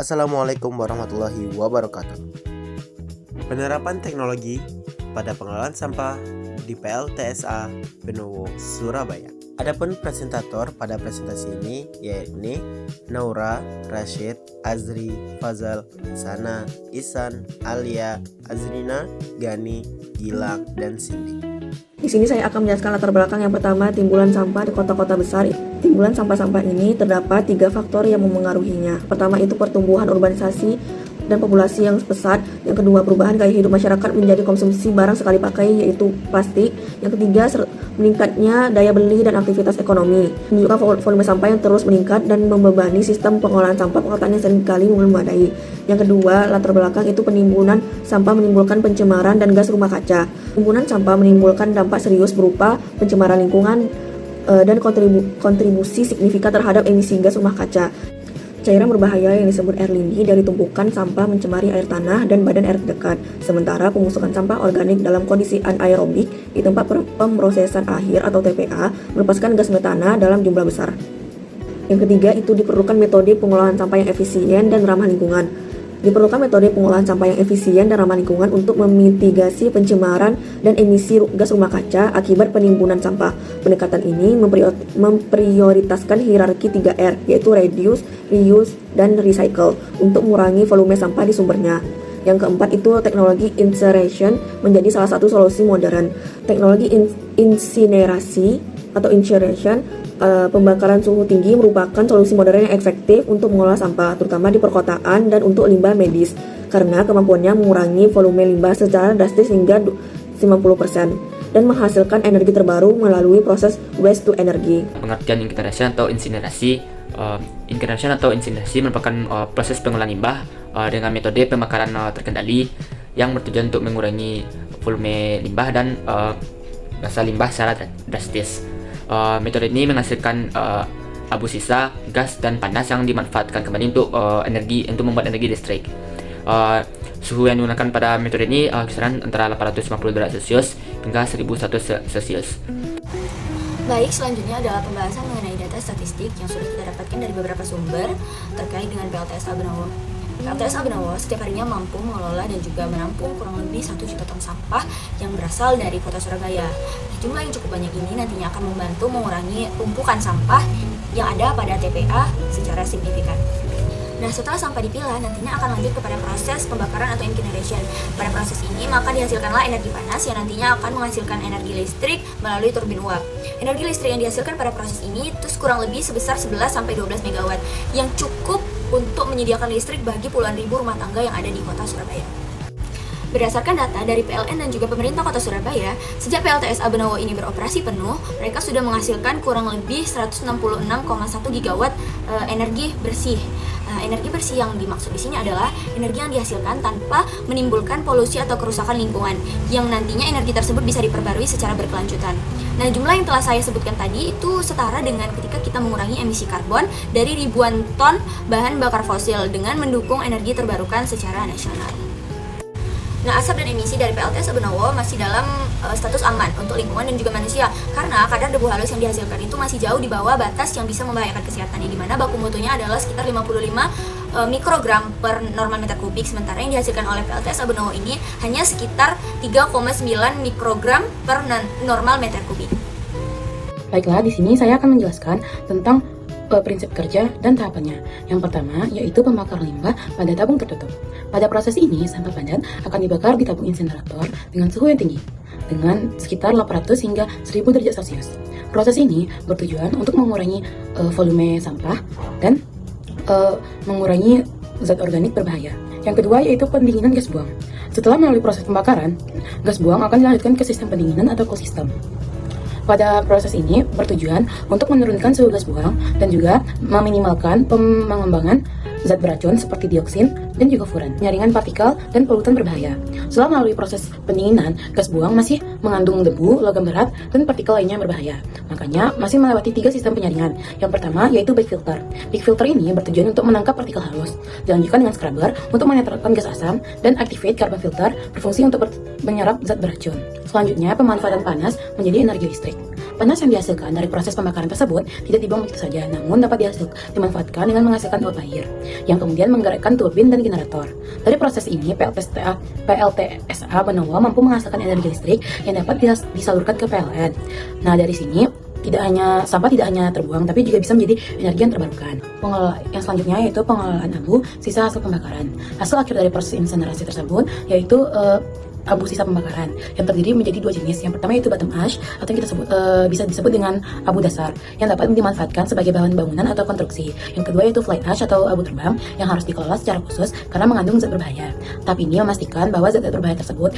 Assalamualaikum warahmatullahi wabarakatuh. Penerapan teknologi pada pengelolaan sampah di PLTSA Benowo, Surabaya. Adapun presentator pada presentasi ini yakni Naura, Rashid, Azri, Fazal, Sana, Isan, Alia, Azrina, Gani, Gilang, dan Cindy. Di sini saya akan menjelaskan latar belakang yang pertama, timbulan sampah di kota-kota besar. Timbulan sampah-sampah ini terdapat 3 faktor yang memengaruhinya. Pertama itu pertumbuhan urbanisasi dan populasi yang pesat. Yang kedua, perubahan gaya hidup masyarakat menjadi konsumsi barang sekali pakai yaitu plastik. Yang ketiga, meningkatnya daya beli dan aktivitas ekonomi. Menunjukkan volume sampah yang terus meningkat dan membebani sistem pengolahan sampah yang seringkali belum memadai. Yang kedua, latar belakang itu penimbunan sampah menimbulkan pencemaran dan gas rumah kaca. Penimbunan sampah menimbulkan dampak serius berupa pencemaran lingkungan dan kontribusi signifikan terhadap emisi gas rumah kaca. Cairan berbahaya yang disebut air lindi dari tumpukan sampah mencemari air tanah dan badan air terdekat. Sementara pemusukan sampah organik dalam kondisi anaerobik di tempat pemrosesan akhir atau TPA melepaskan gas metana dalam jumlah besar. Yang ketiga itu diperlukan metode pengolahan sampah yang efisien dan ramah lingkungan. Diperlukan metode pengolahan sampah yang efisien dan ramah lingkungan untuk memitigasi pencemaran dan emisi gas rumah kaca akibat penimbunan sampah. Pendekatan ini memprioritaskan hierarki 3R, yaitu reduce, reuse, dan recycle untuk mengurangi volume sampah di sumbernya. Yang keempat itu teknologi incineration menjadi salah satu solusi modern. Teknologi insinerasi atau incineration pembakaran suhu tinggi merupakan solusi modern yang efektif untuk mengolah sampah, terutama di perkotaan dan untuk limbah medis, karena kemampuannya mengurangi volume limbah secara drastis hingga 50% dan menghasilkan energi terbaru melalui proses waste to energy. Pengertian incineration atau insinerasi. Incineration atau insinerasi merupakan proses pengolahan limbah dengan metode pembakaran terkendali yang bertujuan untuk mengurangi volume limbah dan massa limbah secara drastis. Metode ini menghasilkan abu sisa, gas, dan panas yang dimanfaatkan kembali untuk membuat energi listrik. Suhu yang digunakan pada metode ini kisaran antara 850 derajat Celcius hingga 1100 Celcius. Baik, selanjutnya adalah pembahasan mengenai data statistik yang sudah kita dapatkan dari beberapa sumber terkait dengan PLTSA Benowo. PLTSA Benowo setiap harinya mampu mengelola dan juga menampung kurang lebih 1 juta ton sampah yang berasal dari kota Surabaya. Jumlah yang cukup banyak ini nantinya akan membantu mengurangi tumpukan sampah yang ada pada TPA secara signifikan. Nah, setelah sampah dipilah, nantinya akan lanjut kepada proses pembakaran atau incineration. Pada proses ini, maka dihasilkanlah energi panas yang nantinya akan menghasilkan energi listrik melalui turbin uap. Energi listrik yang dihasilkan pada proses ini terus kurang lebih sebesar 11-12 MW yang cukup untuk menyediakan listrik bagi puluhan ribu rumah tangga yang ada di kota Surabaya. Berdasarkan data dari PLN dan juga pemerintah kota Surabaya, sejak PLTSA Benowo ini beroperasi penuh, mereka sudah menghasilkan kurang lebih 166,1 gigawatt energi bersih. Energi bersih yang dimaksud di sini adalah energi yang dihasilkan tanpa menimbulkan polusi atau kerusakan lingkungan, yang nantinya energi tersebut bisa diperbarui secara berkelanjutan. Nah, jumlah yang telah saya sebutkan tadi itu setara dengan ketika kita mengurangi emisi karbon dari ribuan ton bahan bakar fosil dengan mendukung energi terbarukan secara nasional. Nah, asap dan emisi dari PLTSA Benowo masih dalam status aman untuk lingkungan dan juga manusia, karena kadar debu halus yang dihasilkan itu masih jauh di bawah batas yang bisa membahayakan kesehatan, di mana baku mutunya adalah sekitar 55 mikrogram per normal meter kubik, sementara yang dihasilkan oleh PLTSA Benowo ini hanya sekitar 3,9 mikrogram per normal meter kubik. Baiklah, di sini saya akan menjelaskan tentang prinsip kerja dan tahapannya. Yang pertama yaitu pembakaran limbah pada tabung tertutup. Pada proses ini, sampah padat akan dibakar di tabung insinerator dengan suhu yang tinggi, dengan sekitar 800 hingga 1000 derajat Celcius. Proses ini bertujuan untuk mengurangi volume sampah dan mengurangi zat organik berbahaya. Yang kedua yaitu pendinginan gas buang. Setelah melalui proses pembakaran, gas buang akan dilanjutkan ke sistem pendinginan atau cool system. Pada proses ini bertujuan untuk menurunkan suhu gas buang dan juga meminimalkan pengembangan zat beracun seperti dioksin dan juga furan, penyaringan partikel dan polutan berbahaya. Setelah melalui proses pendinginan, gas buang masih mengandung debu, logam berat, dan partikel lainnya yang berbahaya. Makanya masih melewati 3 sistem penyaringan. Yang pertama yaitu bag filter. Bag filter ini bertujuan untuk menangkap partikel halus. Dilanjutkan dengan scrubber untuk menetralkan gas asam, dan activate carbon filter berfungsi untuk menyerap zat beracun. Selanjutnya, pemanfaatan panas menjadi energi listrik. Panas yang dihasilkan dari proses pembakaran tersebut tidak dibuang begitu saja, namun dapat dimanfaatkan dengan menghasilkan uap air, yang kemudian menggerakkan turbin dan generator. Dari proses ini, PLTSA Benowo mampu menghasilkan energi listrik yang dapat disalurkan ke PLN. Nah, dari sini sampah tidak hanya terbuang, tapi juga bisa menjadi energi yang terbarukan. Yang selanjutnya yaitu pengelolaan abu sisa hasil pembakaran. Hasil akhir dari proses insinerasi tersebut yaitu abu sisa pembakaran yang terdiri menjadi dua jenis. Yang pertama yaitu bottom ash, atau yang kita sebut bisa disebut dengan abu dasar, yang dapat dimanfaatkan sebagai bahan bangunan atau konstruksi. Yang kedua yaitu fly ash atau abu terbang, yang harus dikelola secara khusus karena mengandung zat berbahaya. Tahap ini memastikan bahwa zat berbahaya tersebut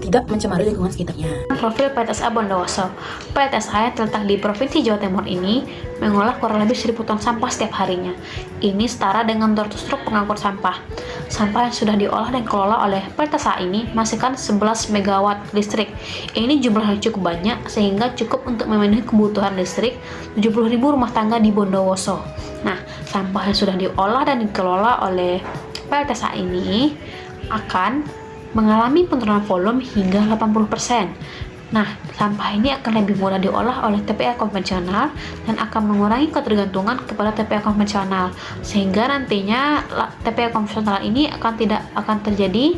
tidak mencemari lingkungan sekitarnya. Profil PLTSA Bondowoso. PLTSA yang terletak di Provinsi Jawa Timur ini mengolah kurang lebih 1.000 ton sampah setiap harinya. Ini setara dengan 200 truk pengangkut sampah. Sampah yang sudah diolah dan dikelola oleh PLTSA ini menghasilkan 11 MW listrik. Ini jumlahnya cukup banyak sehingga cukup untuk memenuhi kebutuhan listrik 70.000 rumah tangga di Bondowoso. Nah, sampah yang sudah diolah dan dikelola oleh PLTSA ini akan mengalami penurunan volume hingga 80%. Nah, sampah ini akan lebih mudah diolah oleh TPA konvensional dan akan mengurangi ketergantungan kepada TPA konvensional, sehingga nantinya TPA konvensional ini tidak akan terjadi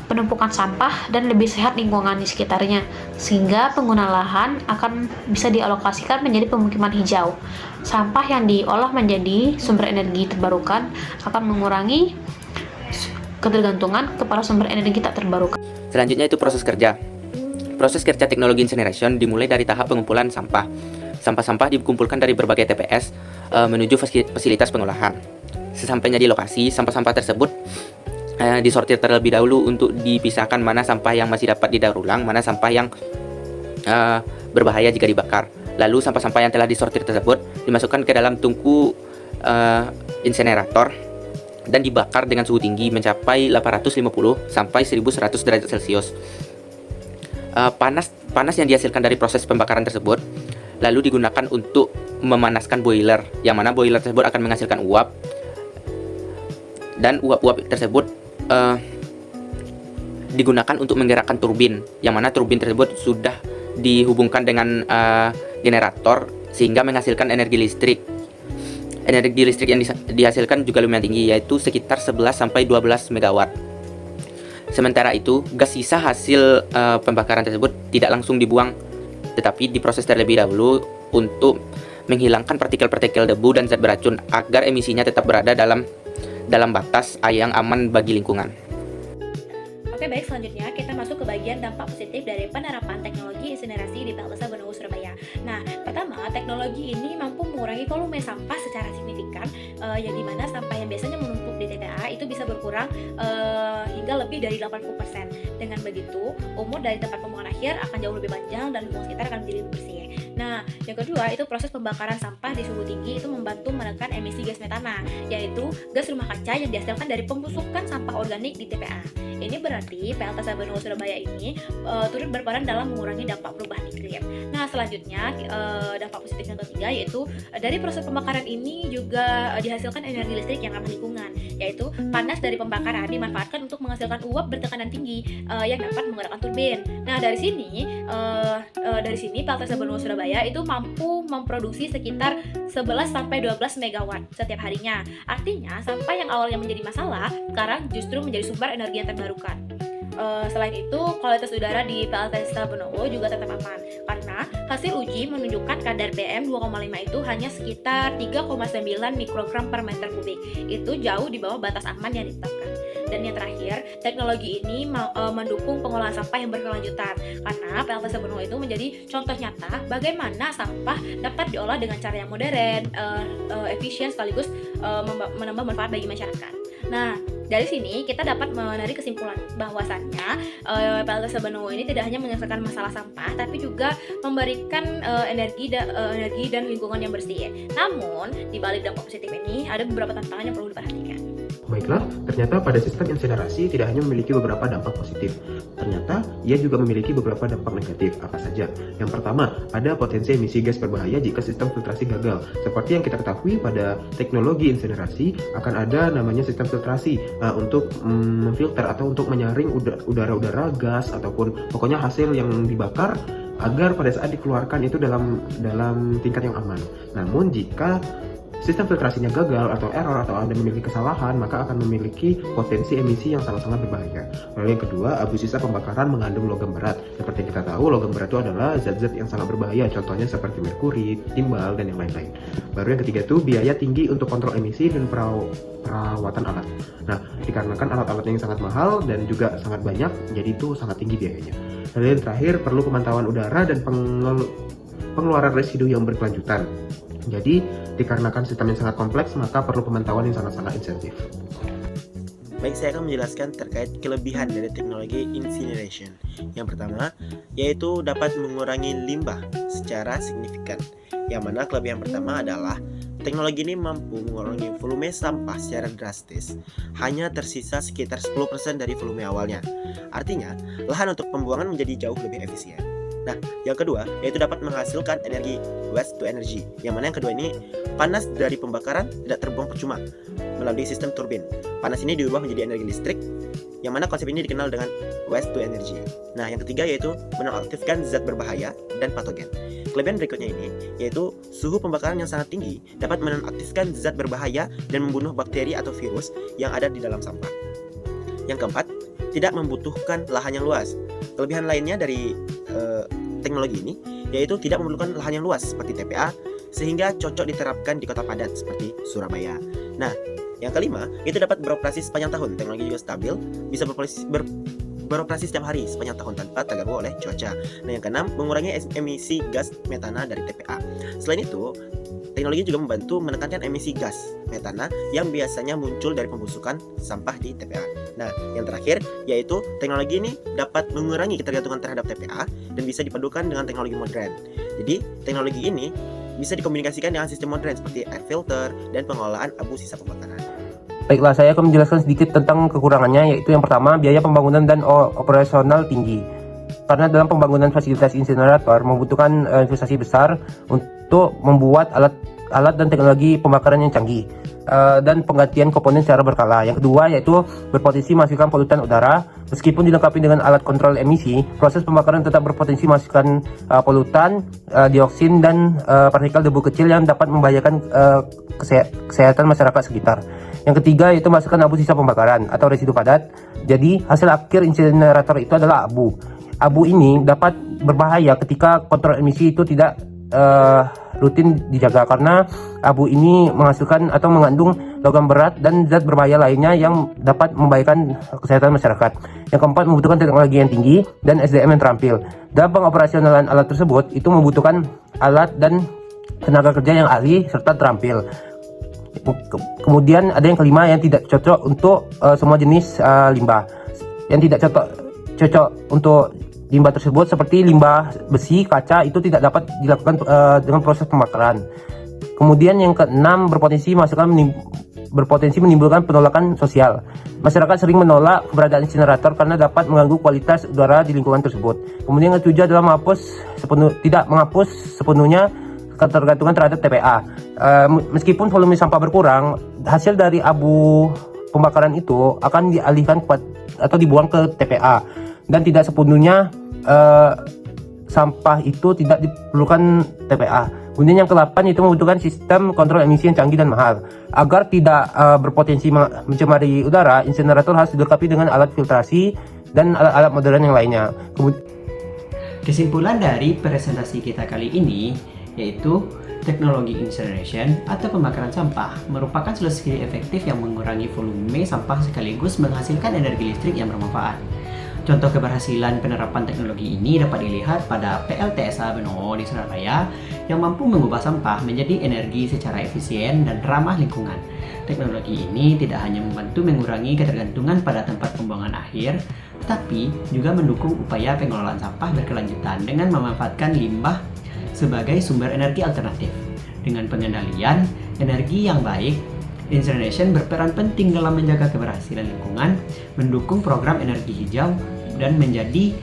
penumpukan sampah dan lebih sehat lingkungan di sekitarnya, sehingga pengguna lahan akan bisa dialokasikan menjadi pemukiman hijau. Sampah yang diolah menjadi sumber energi terbarukan akan mengurangi ketergantungan kepada sumber energi tak terbarukan. Selanjutnya itu proses kerja. Proses kerja teknologi incineration dimulai dari tahap pengumpulan sampah. Sampah-sampah dikumpulkan dari berbagai TPS menuju fasilitas pengolahan. Sesampainya di lokasi, sampah-sampah tersebut disortir terlebih dahulu untuk dipisahkan mana sampah yang masih dapat didaur ulang, mana sampah yang berbahaya jika dibakar. Lalu sampah-sampah yang telah disortir tersebut dimasukkan ke dalam tungku insinerator dan dibakar dengan suhu tinggi mencapai 850 sampai 1100 derajat Celcius. Panas yang dihasilkan dari proses pembakaran tersebut lalu digunakan untuk memanaskan boiler, yang mana boiler tersebut akan menghasilkan uap, dan uap-uap tersebut digunakan untuk menggerakkan turbin, yang mana turbin tersebut sudah dihubungkan dengan generator sehingga menghasilkan energi listrik. Energi listrik yang dihasilkan juga lumayan tinggi, yaitu sekitar 11 sampai 12 MW. Sementara itu, gas sisa hasil pembakaran tersebut tidak langsung dibuang, tetapi diproses terlebih dahulu untuk menghilangkan partikel-partikel debu dan zat beracun agar emisinya tetap berada dalam batas yang aman bagi lingkungan. Oke, baik, selanjutnya kita masuk ke bagian dampak positif dari penerapan teknologi insinerasi di PLTSA Benowo Surabaya. Nah, pertama, teknologi ini mampu mengurangi volume sampah secara signifikan, yang dimana sampah yang biasanya menumpuk di TPA itu bisa berkurang hingga lebih dari 80%. Dengan begitu, umur dari tempat pembuangan akhir akan jauh lebih panjang dan lingkungan sekitar akan menjadi lebih bersih. Nah, yang kedua itu proses pembakaran sampah di suhu tinggi itu membantu menekan emisi gas metana, yaitu gas rumah kaca yang dihasilkan dari pembusukan sampah organik di TPA. Ini berarti PLTSA Benowo Surabaya ini turut berperan dalam mengurangi dampak perubahan iklim. Nah, selanjutnya dampak positif yang ketiga yaitu dari proses pembakaran ini juga dihasilkan energi listrik yang ramah lingkungan, yaitu panas dari pembakaran dimanfaatkan untuk menghasilkan uap bertekanan tinggi yang dapat menggerakkan turbin. Nah, dari sini PLTSA Benowo Surabaya itu mampu memproduksi sekitar 11 sampai 12 MW setiap harinya. Artinya, sampah yang awalnya menjadi masalah sekarang justru menjadi sumber energi yang terbarukan. Selain itu, kualitas udara di PLTSA Benowo juga tetap aman karena hasil uji menunjukkan kadar PM 2,5 itu hanya sekitar 3,9 mikrogram per meter kubik. Itu jauh di bawah batas aman yang ditetapkan. Dan yang terakhir, teknologi ini mendukung pengolahan sampah yang berkelanjutan karena PLTSA Benowo itu menjadi contoh nyata bagaimana sampah dapat diolah dengan cara yang modern, efisien sekaligus menambah manfaat bagi masyarakat. Nah, dari sini kita dapat menarik kesimpulan bahwasannya PLTSA Benowo ini tidak hanya menyelesaikan masalah sampah, tapi juga memberikan energi dan lingkungan yang bersih. Namun, di balik dampak positif ini ada beberapa tantangan yang perlu diperhatikan. Baiklah, ternyata pada sistem insinerasi tidak hanya memiliki beberapa dampak positif. Ternyata ia juga memiliki beberapa dampak negatif. Apa saja? Yang pertama, ada potensi emisi gas berbahaya jika sistem filtrasi gagal. Seperti yang kita ketahui pada teknologi insinerasi akan ada namanya sistem filtrasi untuk memfilter atau untuk menyaring udara-udara gas ataupun pokoknya hasil yang dibakar agar pada saat dikeluarkan itu dalam tingkat yang aman. Namun jika sistem filtrasinya gagal atau error atau ada memiliki kesalahan, maka akan memiliki potensi emisi yang sangat-sangat berbahaya. Lalu yang kedua, abu sisa pembakaran mengandung logam berat. Seperti kita tahu, logam berat itu adalah zat-zat yang sangat berbahaya, contohnya seperti merkuri, timbal, dan yang lain-lain. Baru yang ketiga itu biaya tinggi untuk kontrol emisi dan perawatan alat. Nah, dikarenakan alat-alatnya yang sangat mahal dan juga sangat banyak, jadi itu sangat tinggi biayanya. Lalu yang terakhir, perlu pemantauan udara dan pengeluaran residu yang berkelanjutan. Jadi, dikarenakan sistem yang sangat kompleks, maka perlu pemantauan yang sangat-sangat intensif. Baik, saya akan menjelaskan terkait kelebihan dari teknologi incineration. Yang pertama, yaitu dapat mengurangi limbah secara signifikan. Yang mana kelebihan pertama adalah teknologi ini mampu mengurangi volume sampah secara drastis. Hanya tersisa sekitar 10% dari volume awalnya. Artinya, lahan untuk pembuangan menjadi jauh lebih efisien. Nah, yang kedua, yaitu dapat menghasilkan energi waste to energy. Yang mana yang kedua ini, panas dari pembakaran tidak terbuang percuma melalui sistem turbin. Panas ini diubah menjadi energi listrik, yang mana konsep ini dikenal dengan waste to energy. Nah, yang ketiga yaitu menonaktifkan zat berbahaya dan patogen. Kelebihan berikutnya ini, yaitu suhu pembakaran yang sangat tinggi dapat menonaktifkan zat berbahaya dan membunuh bakteri atau virus yang ada di dalam sampah. Yang keempat, tidak membutuhkan lahan yang luas. Kelebihan lainnya dari teknologi ini yaitu tidak memerlukan lahan yang luas seperti TPA, sehingga cocok diterapkan di kota padat seperti Surabaya. Nah, yang kelima, itu dapat beroperasi sepanjang tahun. Teknologi juga stabil, bisa beroperasi setiap hari sepanjang tahun tanpa terganggu oleh cuaca. Nah, yang keenam, mengurangi emisi gas metana dari TPA. Selain itu, teknologi juga membantu menekankan emisi gas metana yang biasanya muncul dari pembusukan sampah di TPA. Nah, yang terakhir yaitu teknologi ini dapat mengurangi ketergantungan terhadap TPA dan bisa dipadukan dengan teknologi modern. Jadi, teknologi ini bisa dikomunikasikan dengan sistem modern seperti air filter dan pengelolaan abu sisa pembakaran. Baiklah, saya akan menjelaskan sedikit tentang kekurangannya, yaitu yang pertama, biaya pembangunan dan operasional tinggi. Karena dalam pembangunan fasilitas insinerator membutuhkan investasi besar untuk membuat alat dan teknologi pembakaran yang canggih dan penggantian komponen secara berkala. Yang kedua yaitu berpotensi menghasilkan polutan udara. Meskipun dilengkapi dengan alat kontrol emisi, proses pembakaran tetap berpotensi menghasilkan polutan, dioksin, dan partikel debu kecil yang dapat membahayakan kesehatan masyarakat sekitar. Yang ketiga yaitu menghasilkan abu sisa pembakaran atau residu padat. Jadi hasil akhir insinerator itu adalah abu. Abu ini dapat berbahaya ketika kontrol emisi itu tidak rutin dijaga, karena abu ini menghasilkan atau mengandung logam berat dan zat berbahaya lainnya yang dapat membahayakan kesehatan masyarakat. Yang keempat, membutuhkan teknologi yang tinggi dan SDM yang terampil. Dalam pengoperasionalan alat tersebut itu membutuhkan alat dan tenaga kerja yang ahli serta terampil. Kemudian ada yang kelima yang tidak cocok untuk semua jenis limbah. Yang tidak cocok untuk limbah tersebut seperti limbah besi, kaca itu tidak dapat dilakukan dengan proses pembakaran. Kemudian yang keenam, berpotensi menimbulkan penolakan sosial. Masyarakat sering menolak keberadaan insinerator karena dapat mengganggu kualitas udara di lingkungan tersebut. Kemudian yang ketujuh adalah tidak menghapus sepenuhnya ketergantungan terhadap TPA. Meskipun volume sampah berkurang, hasil dari abu pembakaran itu akan dialihkan atau dibuang ke TPA, dan tidak sepenuhnya sampah itu tidak diperlukan TPA. Kemudian yang ke-8 itu membutuhkan sistem kontrol emisi yang canggih dan mahal. Agar tidak berpotensi mencemari udara, insinerator harus dilengkapi dengan alat filtrasi dan alat-alat modern yang lainnya. Kesimpulan dari presentasi kita kali ini yaitu teknologi incineration atau pembakaran sampah merupakan solusi efektif yang mengurangi volume sampah sekaligus menghasilkan energi listrik yang bermanfaat. Contoh keberhasilan penerapan teknologi ini dapat dilihat pada PLTSA Benowo di Surabaya yang mampu mengubah sampah menjadi energi secara efisien dan ramah lingkungan. Teknologi ini tidak hanya membantu mengurangi ketergantungan pada tempat pembuangan akhir, tetapi juga mendukung upaya pengelolaan sampah berkelanjutan dengan memanfaatkan limbah sebagai sumber energi alternatif. Dengan pengendalian energi yang baik, incineration berperan penting dalam menjaga keberhasilan lingkungan, mendukung program energi hijau, dan menjadi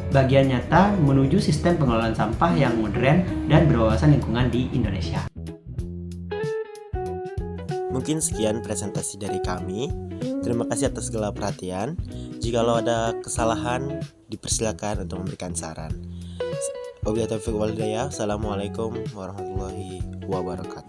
bagian nyata menuju sistem pengelolaan sampah yang modern dan berwawasan lingkungan di Indonesia. Mungkin sekian presentasi dari kami. Terima kasih atas segala perhatian. Jikalau ada kesalahan, dipersilakan untuk memberikan saran. Wabillahi taufiq wal hidayah. Assalamualaikum warahmatullahi wabarakatuh.